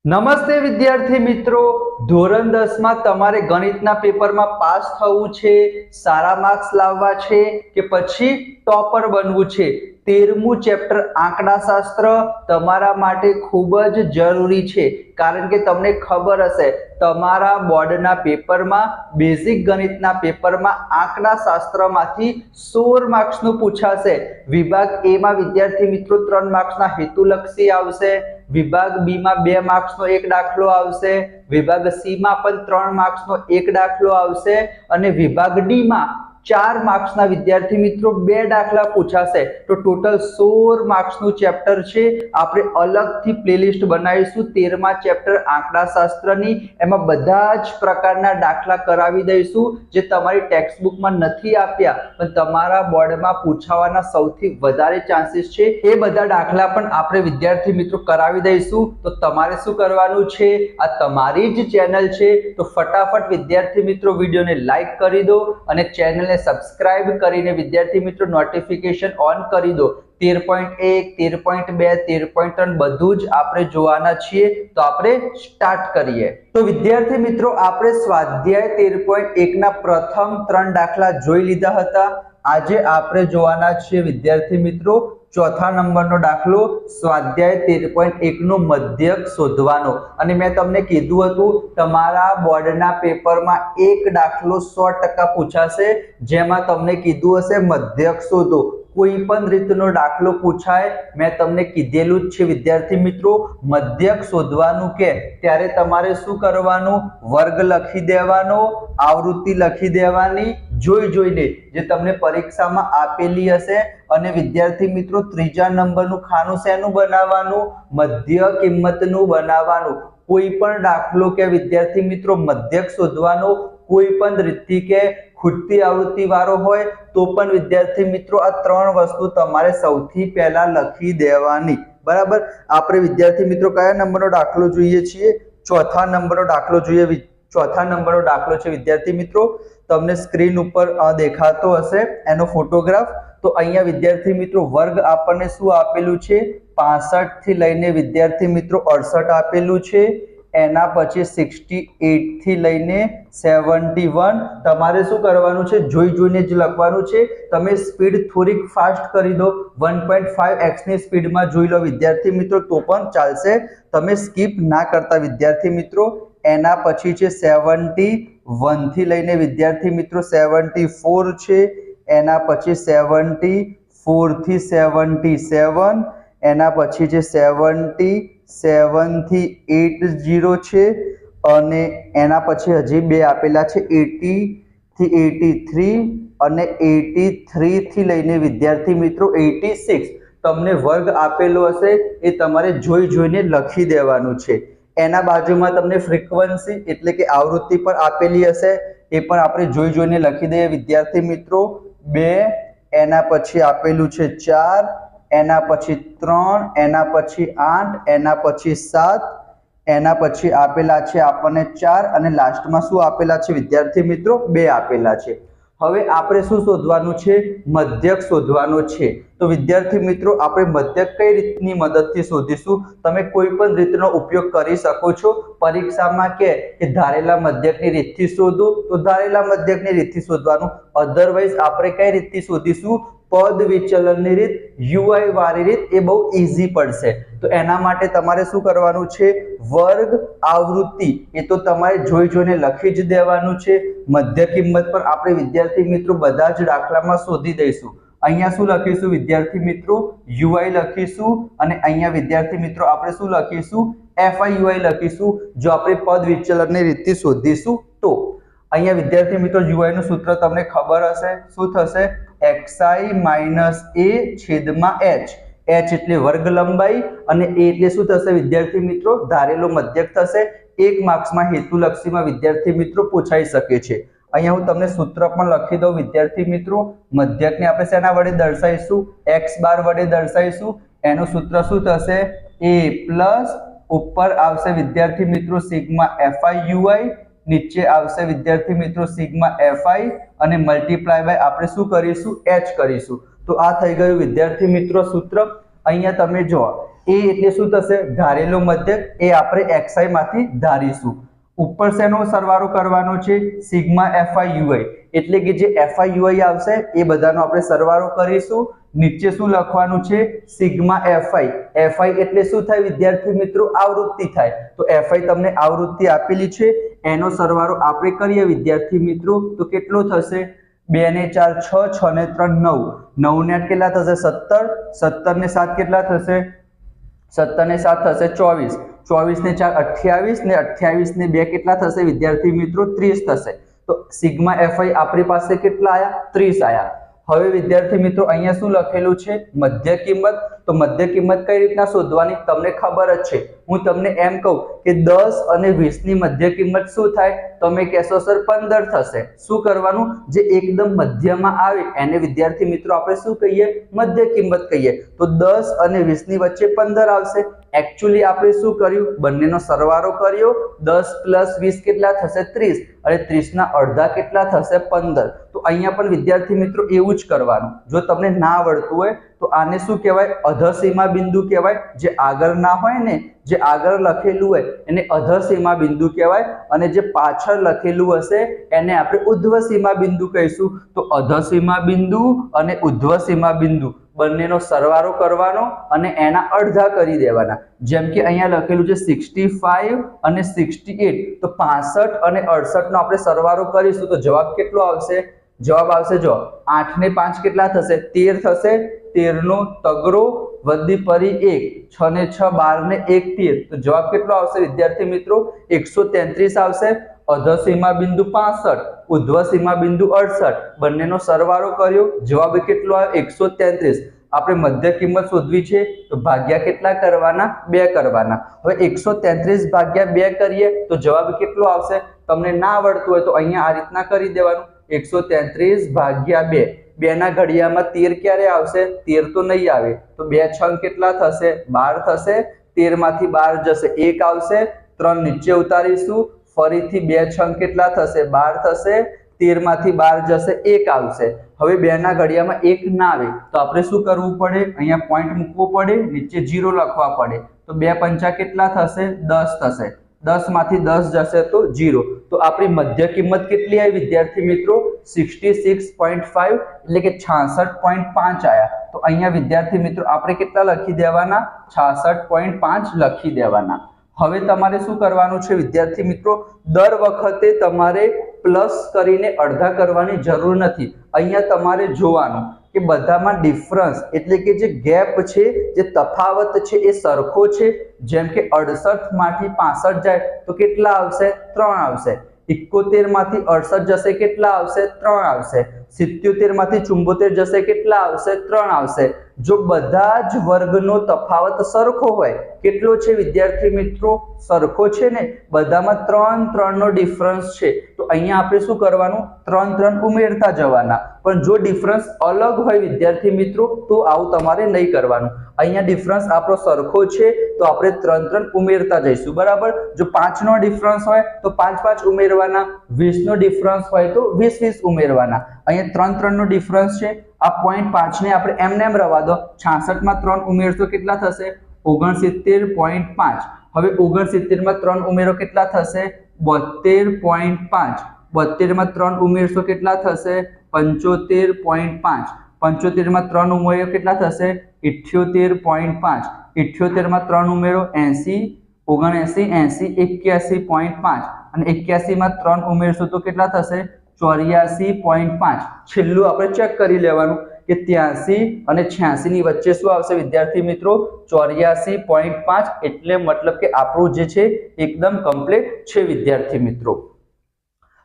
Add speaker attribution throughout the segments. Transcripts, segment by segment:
Speaker 1: નમસ્તે વિદ્યાર્થી મિત્રો, ધોરણ 10 માં તમારે ગણિતના પેપરમાં પાસ થવું છે, સારા માર્ક્સ લાવવા છે કે પછી ટોપર બનવું છે। 13મું ચેપ્ટર આંકડાશાસ્ત્ર તમારા માટે ખૂબ જ જરૂરી છે, કારણ કે તમને ખબર હશે તમારા બોર્ડના પેપરમાં બેઝિક ગણિતના પેપરમાં આંકડાશાસ્ત્રમાંથી 16 માર્ક્સનું પૂછાશે। વિભાગ એ માં વિદ્યાર્થી મિત્રો 3 માર્ક્સના હેતુલક્ષી આવશે, વિભાગ બી માં 2 માર્ક્સનો એક દાખલો આવશે, વિભાગ સી માં પણ 3 માર્ક્સનો એક દાખલો આવશે અને વિભાગ ડી માં 4 માર્ક્સના વિદ્યાર્થી મિત્રો 2 દાખલા પૂછાશે। તો ટોટલ 16 માર્ક્સનું ચેપ્ટર છે। આપણે અલગથી પ્લેલિસ્ટ બનાવીશું 13મા ચેપ્ટર આંકડાશાસ્ત્રની, એમાં બધા જ પ્રકારના દાખલા કરાવી દઈશું જે તમારી ટેક્સ્ટ બુકમાં નથી આપ્યા પણ તમારા બોર્ડમાં પૂછાવાના સૌથી વધારે ચાન્સીસ છે, એ બધા દાખલા પણ આપણે વિદ્યાર્થી મિત્રો કરાવી દઈશું। તો તમારે શું કરવાનું છે, આ તમારી જ ચેનલ છે તો ફટાફટ વિદ્યાર્થી મિત્રો વિડીયોને લાઈક કરી દો અને ચેનલને સબસ્ક્રાઇબ કરીને વિદ્યાર્થી મિત્રો નોટિફિકેશન ઓન કરી દો। 13.1 13.2 13.3 બધું જ આપણે જોવાના છીએ। તો આપણે સ્ટાર્ટ કરીએ। તો વિદ્યાર્થી મિત્રો આપણે સ્વાધ્યાય 13.1 ના પ્રથમ 3 દાખલા જોઈ લીધા હતા। આજે આપણે જોવાના છીએ વિદ્યાર્થી મિત્રો ચોથા નંબરનો દાખલો, સ્વાધ્યાય 13.1 નો મધ્યક શોધવાનો। અને મેં તમને કીધું હતું તમારા બોર્ડના પેપરમાં એક દાખલો 100% પૂછાશે, જેમાં તમને કીધું હશે મધ્યક શોધો। કોઈ પણ રીતનો દાખલો પૂછાય, મેં તમને કીધેલું જ છે વિદ્યાર્થી મિત્રો, મધ્યક શોધવાનું કે ત્યારે તમારે શું કરવાનું, વર્ગ લખી દેવાનો, આવૃત્તિ લખી દેવાની જોઈને જે તમને પરીક્ષામાં આપેલી હશે। અને વિદ્યાર્થી મિત્રો ત્રીજા નંબરનું ખાનું શેનું બનાવવાનું, મધ્ય કિંમતનું બનાવવાનું। કોઈ પણ દાખલો કે વિદ્યાર્થી મિત્રો મધ્યક શોધવાનો કોઈ પણ રીતથી કે ખૂટતી આવૃત્તિ વાળો હોય તો પણ વિદ્યાર્થી મિત્રો આ 3 વસ્તુ તમારે સૌથી પહેલા લખી દેવાની, બરાબર। આપણે વિદ્યાર્થી મિત્રો કયા નંબરનો દાખલો જોઈએ છીએ, ચોથા નંબરનો દાખલો જોઈએ। ચોથા નંબરનો દાખલો છે વિદ્યાર્થી મિત્રો, તમને સ્ક્રીન ઉપર દેખાતો હશે એનો ફોટોગ્રાફ। તો અહીંયા વિદ્યાર્થી મિત્રો વર્ગ આપણને શું આપેલું છે, 65 થી લઈને વિદ્યાર્થી મિત્રો 68 આપેલું છે। એના પછી 68 થી લઈને 71। તમારે શું કરવાનું છે, જોઈને જ લખવાનું છે। તમે સ્પીડ થોડીક ફાસ્ટ કરી દો, 1.5x ની સ્પીડમાં જોઈ લો વિદ્યાર્થી મિત્રો તો પણ ચાલશે, તમે સ્કીપ ના કરતા વિદ્યાર્થી મિત્રો। એના પછી છે 71 થી લઈને વિદ્યાર્થી મિત્રો 74 છે। એના પછી 74 થી 77, એના પછી છે 77 થી 80 છે અને એના પછી હજી 2 આપેલા છે 80 થી 83 અને 83 થી લઈને વિદ્યાર્થી મિત્રો 86। તમને વર્ગ આપેલો હશે એ તમારે જોઈને લખી દેવાનું છે। એના બાજુમાં તમને ફ્રીક્વન્સી એટલે કે આવૃત્તિ પણ આપેલી હશે, એ પણ આપણે જોઈને લખી દઈએ વિદ્યાર્થી મિત્રો। 2, એના પછી આપેલું છે 4, એના પછી 3, એના પછી 8, એના પછી 7, એના પછી આપેલા છે આપણને 4 અને લાસ્ટમાં શું આપેલા છે વિદ્યાર્થી મિત્રો 2 આપેલા છે। હવે આપણે શું શોધવાનું છે, મધ્યક શોધવાનો છે। તો વિદ્યાર્થી મિત્રો આપણે મધ્યક કઈ રીતની મદદથી શોધીશું, તમે કોઈ પણ રીતનો ઉપયોગ કરી શકો છો। પરીક્ષામાં કે ધારેલા મધ્યકની રીતથી શોધો તો ધારેલા મધ્યકની રીતથી શોધવાનું, અધરવાઇઝ આપણે કઈ રીતથી શોધીશું, પદ વિચલનની રીત, યુઆઈ વાળી રીત, એ બહુ ઈઝી પડશે। તો એના માટે તમારે શું કરવાનું છે, વર્ગ આવૃત્તિ એ તો તમારે જોઈને લખી જ દેવાનું છે। મધ્ય કિંમત પર આપણે વિદ્યાર્થી મિત્રો બધા જ દાખલામાં શોધી દઈશું। અહીંયા શું લખીશું વિદ્યાર્થી મિત્રો, યુઆઈ લખીશું અને અહીંયા વિદ્યાર્થી મિત્રો આપણે શું લખીશું, એફઆઈ યુઆઈ લખીશું જો આપણે પદ વિચલનની રીતથી શોધીશું તો। અહીંયા વિદ્યાર્થી મિત્રો યુઆઈ નું સૂત્ર તમને ખબર હશે, શું થશે, xi - a / h। h એટલે વર્ગ લંબાઈ અને a એટલે શું થશે વિદ્યાર્થી મિત્રો, ધારેલો મધ્યક થશે। 1 માર્ક્સમાં હેતુલક્ષીમાં વિદ્યાર્થી મિત્રો પૂછાઈ શકે છે। અહીંયા હું તમને સૂત્ર પણ લખી દઉં વિદ્યાર્થી મિત્રો, મધ્યકને આપણે શેના વડે દર્શાવીશું, x બાર વડે દર્શાવીશું। એનું સૂત્ર શું થશે, a પ્લસ ઉપર આવશે વિદ્યાર્થી મિત્રો સિગ્મા fi ui, નીચે આવશે વિદ્યાર્થી મિત્રો સિગ્મા fi અને મલ્ટીપ્લાય બાય આપણે શું કરીશું, h કરીશું। તો આ થઈ ગયું વિદ્યાર્થી મિત્રો સૂત્ર। અહીંયા તમે જો એ એટલે શું થશે? ધારેલો મધ્યક. એ આપણે xi માંથી ધારીશું. ઉપર શેનો સરવાળો કરવાનો છે? સિગ્મા FI UI, એટલે કે જે FI UI આવશે એ બધાનો આપણે સરવાળો કરીશું. નીચે શું લખવાનું છે? Sigma FI. FI એટલે શું થાય વિદ્યાર્થી મિત્રો? આવૃત્તિ થાય. તો FI તમને આવૃત્તિ આપેલી છે, એનો સરવાળો આપણે કરીએ વિદ્યાર્થી મિત્રો તો કેટલો થશે? 2 ને 4 6, 6 ને 3 9, 9 ને 8 કેટલા થશે? 17, 17 ને 7 કેટલા થશે? 17 ને 7 થશે 24, 24 ને 4 28 ને 28 ને 2 કેટલા થશે વિદ્યાર્થી મિત્રો? 30 થશે. તો સિગ્મા FI આપણી પાસે કેટલા આયા? 30 આયા. હવે વિદ્યાર્થી મિત્રો અહીંયા શું લખેલું છે? મધ્ય કિંમત. તો મધ્ય કિંમત કઈ રીતના શોધવાની? તમને ખબર જ છે. હું તમને એમ કહું કે 10 અને 20 ની મધ્ય કિંમત શું થાય? તમે કહેશો સર 15 થશે. શું કરવાનું? જે એકદમ મધ્યમાં આવે એને વિદ્યાર્થી મિત્રો આપણે શું કહીએ? મધ્ય કિંમત કહીએ. તો 10 અને 20 ની વચ્ચે 15 આવશે. એકચ્યુઅલી આપણે શું કર્યું? બંનેનો સરવાળો કર્યો. 10 + 20 કેટલા થશે? 30, અને 30 ના અડધા કેટલા થશે? 15. તો અહીંયા પણ વિદ્યાર્થી મિત્રો એવું જ કરવાનું. જો તમને ના આવડતું હોય તો આને શું કહેવાય? અધસીમા બિંદુ કહેવાય. જે આગળ ના હોય ને, જે આગળ લખેલું હોય એને અધસીમા બિંદુ કહેવાય, અને જે પાછળ લખેલું હશે એને આપણે ઉધ્વસીમા બિંદુ કહીશું. તો અધસીમા બિંદુ અને ઉધ્વસીમા બિંદુ બંનેનો સરવાળો કરવાનો અને એના અડધા કરી દેવાના. જેમ કે અહીંયા લખેલું છે 65 અને 68, તો 65 અને 68 નો આપણે સરવાળો કરીશું તો જવાબ કેટલો આવશે? જવાબ આવશે જો 8 ને 5 કેટલા થશે? 13 થશે. 13 નો તગડો વધી પરી 1, 6 ને 6 12 ને 1 13. તો જવાબ કેટલો આવશે વિદ્યાર્થી મિત્રો? 133 આવશે. અધસીમા બિંદુ 65, ઉધ્વસીમા બિંદુ 68, બંનેનો સરવાળો કર્યો, જવાબ કેટલો આવ્યો? 133. આપણે મધ્ય કિંમત શોધવી છે તો ભાગ્યા કેટલા કરવાના? 2 કરવાના. હવે 133 ભાગ્યા 2 કરીએ તો જવાબ કેટલો આવશે? તમને ના આવડતું હોય તો અહીંયા આ રીતના કરી દેવાનું. 133 ભાગ્યા 2. 2 ના ઘડિયામાં 13 ક્યારે આવશે? 13 તો નહીં આવે. તો 2 6 કેટલા થશે? 12 થશે. 13 માંથી 12 જશે, 1 આવશે. 3 નીચે ઉતારીશું. ફરીથી 2 6 કેટલા થશે? 12 થશે. 13 માંથી 12 જશે, 1 આવશે. હવે 2 ના ઘડિયામાં 1 ના આવે તો આપણે શું કરવું પડે? અહીંયા પોઈન્ટ મૂકવો પડે, નીચે 0 લખવા પડે. તો 2 પંચા કેટલા થશે? 10 થશે. 10 માંથી 10 જશે તો 0. તો આપણી મધ્ય કિંમત કેટલી આવી વિદ્યાર્થી મિત્રો? 66.5, એટલે કે 66.5 આયા. તો અહીંયા વિદ્યાર્થી મિત્રો આપણે કેટલા લખી દેવાના? 66.5 લખી દેવાના. હવે તમારે શું કરવાનું છે વિદ્યાર્થી મિત્રો? દર વખતે તમારે પ્લસ કરીને અડધા કરવાની જરૂર નથી. અહીંયા તમારે જોવાનું કે બધામાં ડિફરન્સ એટલે કે જે ગેપ છે, જે તફાવત છે એ સરખો છે. જેમ કે 68 માંથી 65 જાય તો કેટલા આવશે? 3 આવશે. 71 માંથી 68 જશે, કેટલા આવશે? 3 આવશે. 77 માંથી 74 જશે, કેટલા આવશે? 3 આવશે. જો બધા જ વર્ગનો તફાવત સરખો હોય, કેટલો છે વિદ્યાર્થી મિત્રો? સરખો છે ને, બધામાં 3 3 નો ડિફરન્સ છે. તો અહીંયા આપણે શું કરવાનું? 3 3 ઉમેરતા જવાના. પણ જો ડિફરન્સ અલગ હોય વિદ્યાર્થી મિત્રો તો આવું તમારે નહીં કરવાનું. અહીંયા ડિફરન્સ આપણો સરખો છે તો આપણે 3 3 ઉમેરતા જઈશું. બરાબર. જો 5 નો ડિફરન્સ હોય તો 5 5 ઉમેરવાના. 20 નો ડિફરન્સ હોય તો 20 20 ઉમેરવાના. અહીંયા 3 3 નો ડિફરન્સ છે. આ 0.5 ને આપણે એમને એમ રવા દો. 66 માં 3 ઉમેરશો કેટલા થશે? 69.5. હવે 69 માં 3 ઉમેરો કેટલા થશે? 72.5. 72 માં 3 ઉમેરશો કેટલા થશે? 75.5. 75 માં 3 ઉમેરો કેટલા થશે? 78.5. 78 માં 3 ઉમેરો 80, 79, 80, 81.5. અને 81 માં 3 ઉમેરશો તો કેટલા થશે? 84.5. છેલ્લું આપણે ચેક કરી લેવાનું કે 83 અને 86 ની વચ્ચે શું આવશે વિદ્યાર્થી મિત્રો? 84.5. એટલે મતલબ કે આપણું જે છે એકદમ કમ્પ્લીટ છે વિદ્યાર્થી મિત્રો.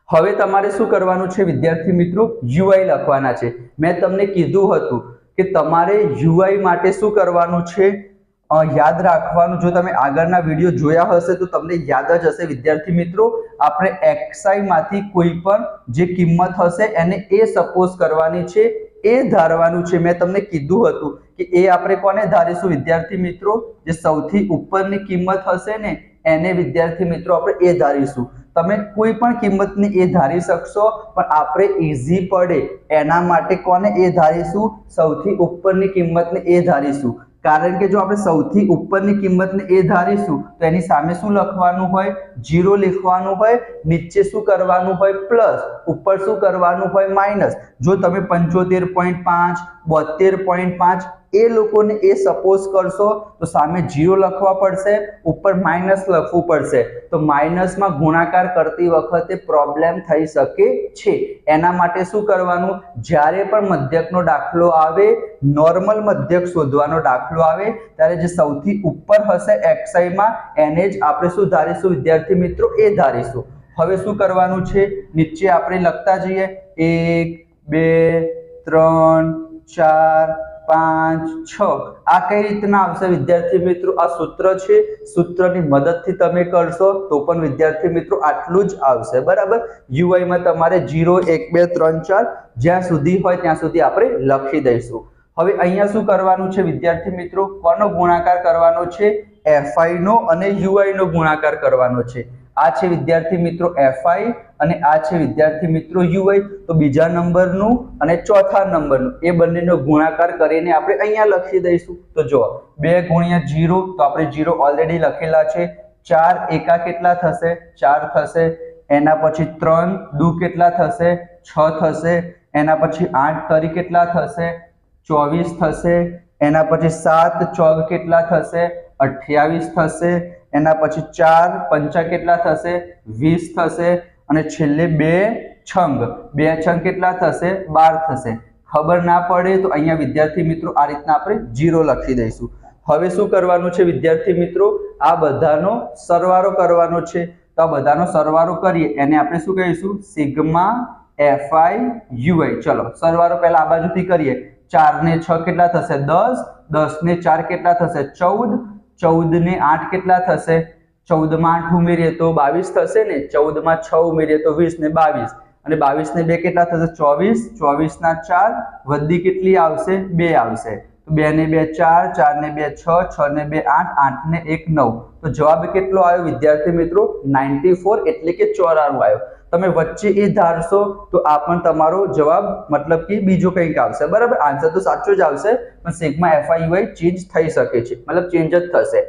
Speaker 1: હવે તમારે શું કરવાનું છે વિદ્યાર્થી મિત્રો? UI લખવાના છે. મેં તમને કીધું હતું કે તમારે UI માટે શું કરવાનું છે? યાદ રાખવાનું. જો તમે આગળના વિડીયો જોયા હશે તો તમને યાદ જ હશે વિદ્યાર્થી મિત્રો. આપણે xi માંથી કોઈ પણ જે કિંમત હશે એને એ સપોઝ કરવાની છે, એ ધારવાનું છે. મેં તમને કીધું હતું કે એ આપણે કોને ધારીશું વિદ્યાર્થી મિત્રો? જે સૌથી ઉપરની કિંમત હશે ને એને વિદ્યાર્થી મિત્રો આપણે એ ધારીશું. તમે કોઈ પણ કિંમતની એ ધારી શકશો, પણ આપણે ઈઝી પડે એના માટે કોને એ ધારીશું? સૌથી ઉપરની કિંમતને એ ધારીશું. કારણ કે જો આપણે સૌથી ઉપરની કિંમતને એ ધારીશું તો એની સામે શું લખવાનું હોય, 0 લખવાનું હોય, નીચે શું કરવાનું હોય, પ્લસ, ઉપર શું કરવાનું હોય, માઇનસ. જો તમે 75.5 72.5 એ લોકોને એ સપોઝ કરશો તો સામે 0 લખવા પડશે, ઉપર માઇનસ લખવું પડશે, તો માઇનસમાં ગુણાકાર કરતી વખતે પ્રોબ્લેમ થઈ શકે છે. એના માટે શું કરવાનું, જ્યારે પણ મધ્યકનો દાખલો આવે, નોર્મલ મધ્યક શોધવાનો દાખલો આવે, ત્યારે જે સૌથી ઉપર હશે xi માં એને જ આપણે શું ધારીશું વિદ્યાર્થી મિત્રો, એ ધારીશું. હવે શું કરવાનું છે, નીચે આપણે લખતા જઈએ, 1 2 3 4 5 6. આ કઈ રીતના આવશે વિદ્યાર્થી મિત્રો, આ સૂત્ર છે, સૂત્રની મદદથી તમે કરશો તો પણ વિદ્યાર્થી મિત્રો આટલું જ આવશે, બરાબર. UI માં તમારે 0 1 2 3 4 જ્યાં સુધી હોય ત્યાં સુધી આપણે લખી દઈશું. હવે અહીંયા શું કરવાનું છે વિદ્યાર્થી મિત્રો, કોનો ગુણાકાર કરવાનો છે, fi નો અને UI નો ગુણાકાર કરવાનો છે. આ છે વિદ્યાર્થી મિત્રો fi અને આ છે વિદ્યાર્થી મિત્રો UI. તો બીજા નંબરનું અને ચોથા નંબરનું એ બંનેનો ગુણાકાર કરીને આપણે અહીંયા લખી દઈશું. તો જો 2 × 0 તો આપણે 0 ઓલરેડી લખેલા છે. 4 એકા કેટલા થશે, 4 થશે. એના પછી 3 દુ કેટલા થશે, 6 થશે. એના પછી 8 તરી કેટલા થશે, 24 થશે. એના પછી 7 ચોગ કેટલા થશે, 28 થશે. એના પછી 4 પંચા કેટલા થશે, 20 થશે. અને છેલ્લે 2 છંગ કેટલા થશે, 12 થશે. ખબર ના પડે તો અહીંયા વિદ્યાર્થી મિત્રો આ રીતના આપણે 0 લખી દઈશું. હવે શું કરવાનું છે વિદ્યાર્થી મિત્રો, આ બધાનો સરવાળો કરવાનો છે. તો આ બધાનો સરવાળો કરીએ એને આપણે શું કહીશું, સિગ્મા fi ui. ચલો સરવાળો પહેલા આ બાજુથી કરીએ. 4 ને 6 કેટલા થશે, 10. 10 ને 4 કેટલા થશે, 14. 14 ને 8 કેટલા થશે, 14 માં 8 ઉમેરીએ તો 22 થશે ને. 14 માં 6 ઉમેરીએ તો 20 ને 22. અને 22 ને 2 કેટલા થશે, 24. 24 ના 4 વધી કેટલી આવશે, 2 આવશે. તો 2 ને 2 4, 4 ને 2 6, 6 ને 2 8, 8 ને 1 9. તો જવાબ કેટલો આવ્યો વિદ્યાર્થી મિત્રો, 94 એટલે કે 94 આવ્યો. તમે વચ્ચે એ ધારશો તો આ પણ તમારો જવાબ મતલબ કે બીજો કંઈક આવશે, બરાબર. આન્સર તો સાચો જ આવશે પણ સિગ્મા fi ui ચેન્જ થઈ શકે છે, મતલબ ચેન્જ જ થશે.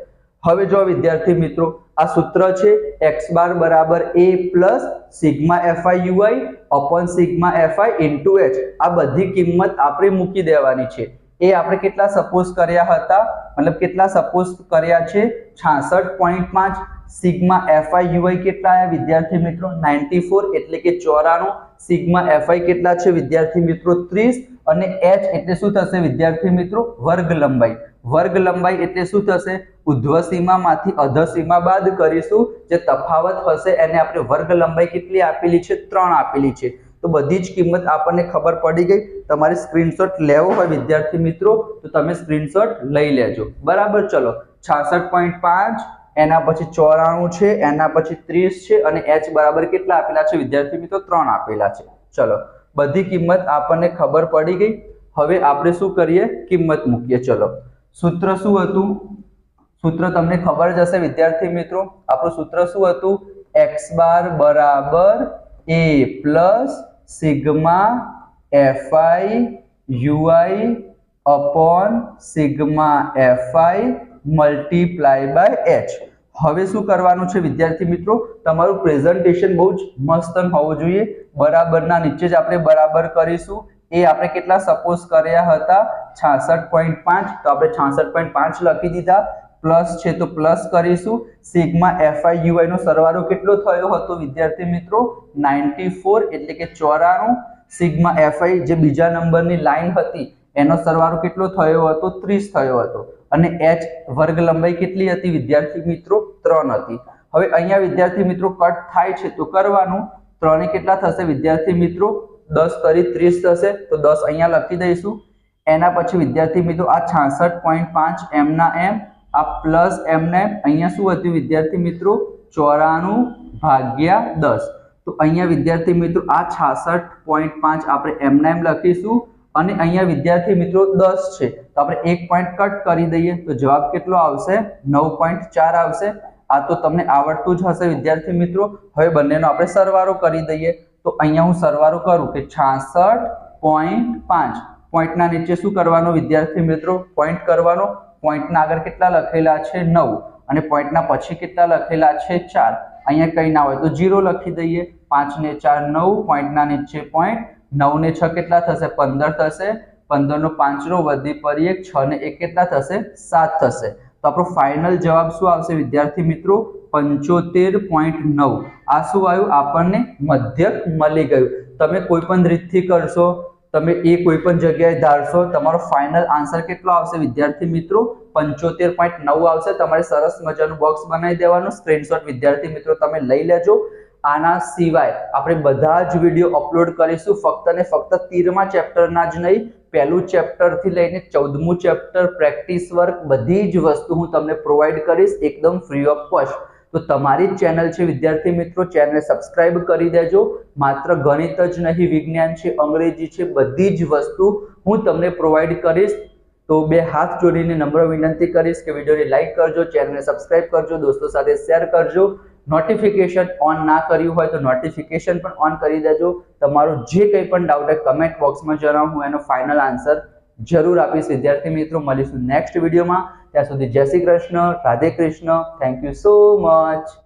Speaker 1: હવે જો વિદ્યાર્થી મિત્રો આ સૂત્ર છે, x બાર બરાબર a plus sigma fi ui upon sigma fi into h. આ બધી કિંમત આપણે મૂકી દેવાની છે. એ આપણે કેટલા સપોઝ કર્યા હતા, મતલબ કેટલા સપોઝ કર્યા છે, 66.5. સિગ્મા fi ui કેટલા આવ્યા વિદ્યાર્થી મિત્રો, 94 એટલે કે 94. સિગ્મા fi કેટલા છે વિદ્યાર્થી મિત્રો, 30. અને h એટલે શું થશે વિદ્યાર્થી મિત્રો, વર્ગ લંબાઈ. વર્ગ લંબાઈ એટલે શું થશે, ઉધ્વ સીમામાંથી અધર સીમા બાદ કરીશું, જે તફાવત હશે એને આપણે વર્ગ લંબાઈ કેટલી આપેલી છે, 3 આપેલી છે. તો બધી જ કિંમત આપણને ખબર પડી ગઈ. તમારે સ્ક્રીનશોટ લેવો હોય વિદ્યાર્થી મિત્રો તો તમે સ્ક્રીનશોટ લઈ લેજો, બરાબર. ચલો 66.5 એના પછી 94 છે, એના પછી 30 છે અને h બરાબર કેટલા આપેલા છે વિદ્યાર્થી મિત્રો, 3 આપેલા છે. ચલો બધી કિંમત આપણને ખબર પડી ગઈ. હવે આપણે શું કરીએ, કિંમત મૂકીએ. ચલો સૂત્ર શું હતું, સૂત્ર તમને ખબર જ હશે વિદ્યાર્થી મિત્રો. આપણું સૂત્ર શું હતું, x બાર બરાબર a plus sigma fi ui upon sigma fi multiply by h. હવે શું કરવાનું છે વિદ્યાર્થી મિત્રો, તમારું પ્રેઝન્ટેશન બહુ જ મસ્ત હોવું જોઈએ. બરાબરના નીચે જ આપણે બરાબર કરીશું. એ આપણે કેટલા સપોઝ કર્યા હતા, 66.5. તો આપણે 66.5 લખી દીધા. પ્લસ છે તો પ્લસ કરીશું. સિગ્મા fi ui નો સરવાળો કેટલો થયો હતો વિદ્યાર્થી મિત્રો, 94 એટલે કે 94. સિગ્મા fi જે બીજા નંબરની લાઈન હતી એનો સરવાળો કેટલો થયો હતો, 30 થયો હતો. અને h વર્ગ લંબાઈ કેટલી હતી વિદ્યાર્થી મિત્રો, 3 હતી. હવે અહીંયા વિદ્યાર્થી મિત્રો કટ થાય છે તો કરવાનું. 3 કેટલા થશે વિદ્યાર્થી મિત્રો, 10 તરી 30 થશે. તો 10 અહીંયા લખી દઈશું. એના પછી વિદ્યાર્થી મિત્રો આ 66.5 એમ ના એમ, આ પ્લસ એમ ના એમ. અહીંયા શું હતું વિદ્યાર્થી મિત્રો, 94 ભાગ્યા 10. તો અહીંયા વિદ્યાર્થી મિત્રો આ 66.5 આપણે એમ ના એમ લખીશું. અને અહીંયા વિદ્યાર્થી મિત્રો 10 છે તો આપણે 1 પોઈન્ટ કટ કરી દઈએ તો જવાબ કેટલો આવશે, 9.4 આવશે. આ તો તમને આવડતું જ હશે વિદ્યાર્થી મિત્રો. હવે બંનેનો આપણે સરવાળો કરી દઈએ. તો અહીંયા હું સરવાળો કરું કે 66.5. પોઈન્ટના નીચે શું કરવાનો વિદ્યાર્થી મિત્રો, પોઈન્ટ કરવાનો. પોઈન્ટના આગળ કેટલા લખેલા છે 9 અને પોઈન્ટના પછી કેટલા લખેલા છે 4. અહીંયા કંઈ ના હોય તો 0 લખી દઈએ. 5 ને 4 9, પોઈન્ટના નીચે પોઈન્ટ, 9 ને 6 કેટલા થશે 15 થશે, 15 નો 5 રો વધી પર 1, 6 ને 1 કેટલા થશે 7 થશે. તો આપણો ફાઇનલ જવાબ શું આવશે વિદ્યાર્થી મિત્રો 75.9. આ શું આવ્યું આપણને મધ્યક મળી ગયું. તમે કોઈ પણ રીતથી કરશો, તમે એ કોઈ પણ જગ્યાએ ધારશો, તમારો ફાઇનલ આન્સર કેટલો આવશે વિદ્યાર્થી મિત્રો 75.9 આવશે. તમારે સરસ મજાનું બોક્સ બનાવી દેવાનું, સ્ક્રીનશોટ વિદ્યાર્થી મિત્રો તમે લઈ લેજો. આના સિવાય આપણે બધા જ વિડીયો અપલોડ કરીશું, ફક્ત ને ફક્ત 13મા ચેપ્ટરના જ નહીં, પહેલું ચેપ્ટર થી લઈને 14મું ચેપ્ટર, પ્રેક્ટિસ વર્ક, બધી જ વસ્તુ હું તમને પ્રોવાઈડ કરીશ એકદમ ફ્રી ઓફ કોસ્ટ. તો તમારી જ ચેનલ છે વિદ્યાર્થી મિત્રો, ચેનલ સબસ્ક્રાઇબ કરી દેજો. માત્ર ગણિત જ નહીં, વિજ્ઞાન છે, અંગ્રેજી છે, બધી જ વસ્તુ હું તમને પ્રોવાઈડ કરીશ. તો બે હાથ જોડીને નમ્ર વિનંતી કરીશ કે વિડીયોને લાઈક કરજો, ચેનલને સબસ્ક્રાઇબ કરજો, દોસ્તો સાથે શેર કરજો. નોટિફિકેશન ઓન ના કર્યું હોય તો નોટિફિકેશન પણ ઓન કરી દેજો. તમારો જે કંઈ પણ ડાઉટ હોય કમેન્ટ બોક્સમાં જણાવો, હું એનો ફાઇનલ આન્સર જરૂર આપીશ વિદ્યાર્થી મિત્રો. મળીશું નેક્સ્ટ વિડીયોમાં. ત્યાં સુધી જય Shri Krishna, Radhe Krishna. Thank you so much.